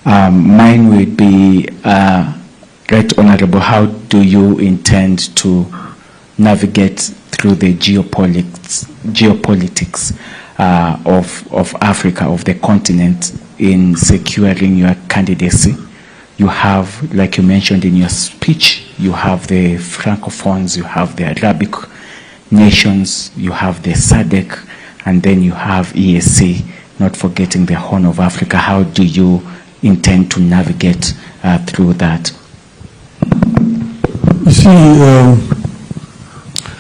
Mine would be, Right Honorable, how do you intend to navigate through the geopolitics of Africa, of the continent, in securing your candidacy? You have, like you mentioned in your speech, you have the Francophones, you have the Arabic nations, you have the SADC, and then you have EAC, not forgetting the Horn of Africa. How do you intend to navigate through that? You see,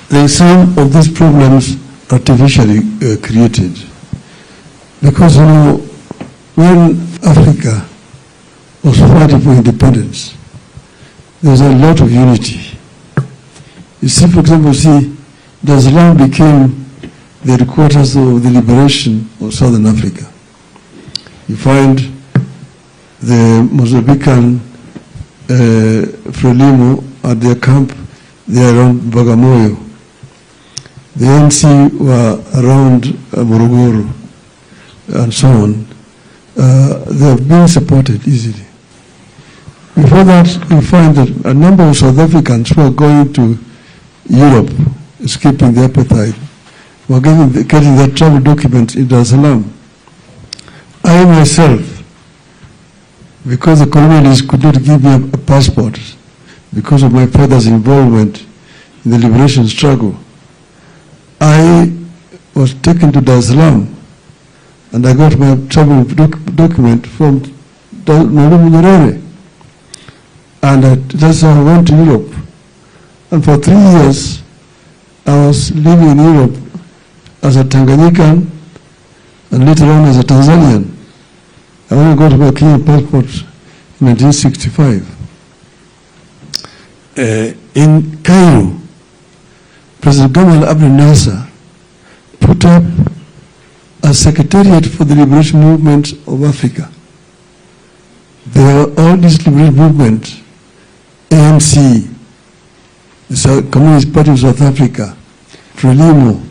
there are some of these problems artificially created. Because, you know, when Africa was fighting for independence, there was a lot of unity. You see, for example, Dar es Salaam became the headquarters of the liberation of Southern Africa. You find the Mozambican Frelimo at their camp there around Bagamoyo. The ANC were around Morogoro and so on. They have been supported easily. Before that, you find that a number of South Africans who are going to Europe, escaping the apartheid, were getting their travel documents in Dar es Salaam. I myself, because the colonialists could not give me a passport because of my father's involvement in the liberation struggle, I was taken to Dar es Salaam and I got my travel document from manyora. And that's how I went to Europe. And for 3 years, I was living in Europe as a Tanganyikan and later on as a Tanzanian. I only got my Kenyan passport in 1965. In Cairo, President Gamal Abdel Nasser put up a secretariat for the liberation movement of Africa. There are all these liberation movements, ANC, the Communist Party of South Africa, Frelimo,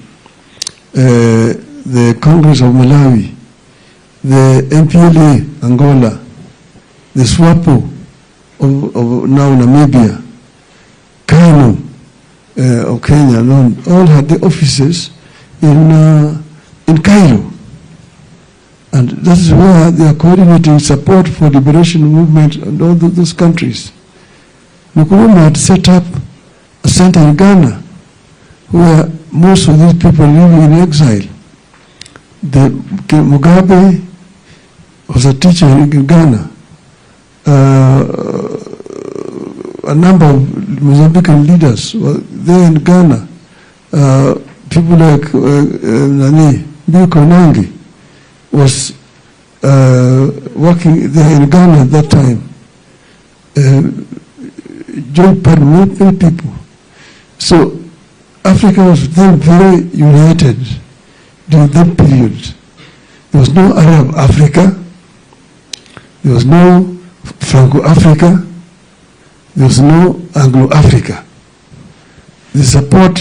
the Congress of Malawi, the MPLA Angola, the SWAPO of now Namibia, KANU of Kenya, all had the offices in Cairo. And that is where they are coordinating support for liberation movement and all those countries. Nkrumah had set up a center in Ghana where most of these people living in exile. Mugabe was a teacher in Ghana. A number of Mozambican leaders were there in Ghana. People like Biko Nangi was working there in Ghana at that time. Joined many people. So Africa was then very united during that period. There was no Arab Africa. There was no Franco-Africa. There was no Anglo-Africa. The support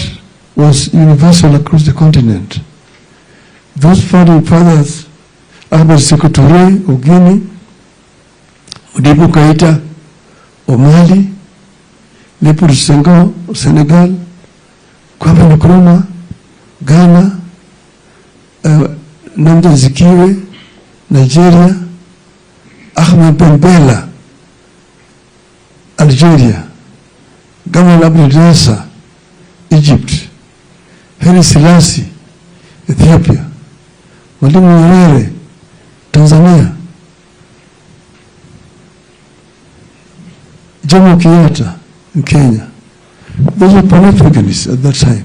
was universal across the continent. Those founding fathers, Albert Sékou Touré of Guinea, Modibo Keïta of Mali, Léopold Senghor of Senegal, Kwame Nkrumah, Ghana, Nnamdi Azikiwe, Nigeria, Ahmed Ben Bella, Algeria, Gamal Abdel Nasser, Egypt, Haile Selassie, Ethiopia, Mwalimu Nyerere, Tanzania, Jomo Kenyatta in Kenya. Those were Pan-Africanists at that time.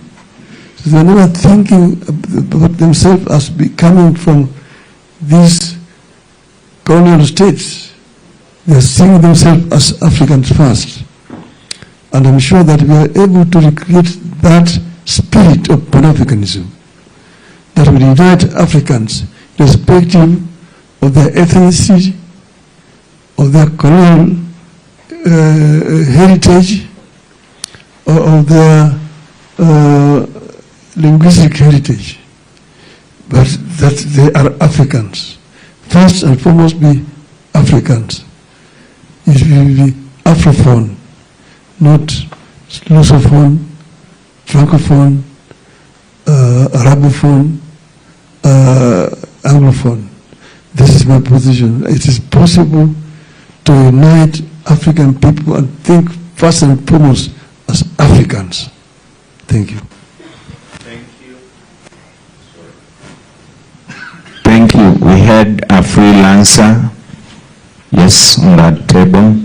So they were never thinking about themselves as coming from these colonial states. They are seeing themselves as Africans first. And I'm sure that we are able to recreate that spirit of Pan-Africanism that will unite Africans irrespective of their ethnicity, of their colonial heritage, or of their linguistic heritage, but that they are Africans. First and foremost, be Africans. Africans, it will be Afrophone, not Lusophone, Francophone, Arabophone, Anglophone. This is my position. It is possible to unite African people and think first and foremost as Africans. Thank you. Thank you. Thank you. We had a freelancer, yes, on that table.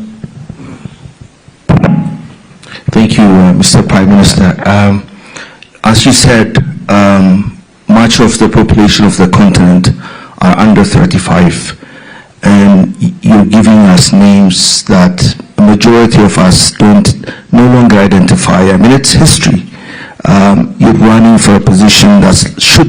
Thank you, Mr. Prime Minister. As you said, much of the population of the continent are under 35, and you're giving us names that the majority of us no longer identify. I mean, it's history. You're running for a position that should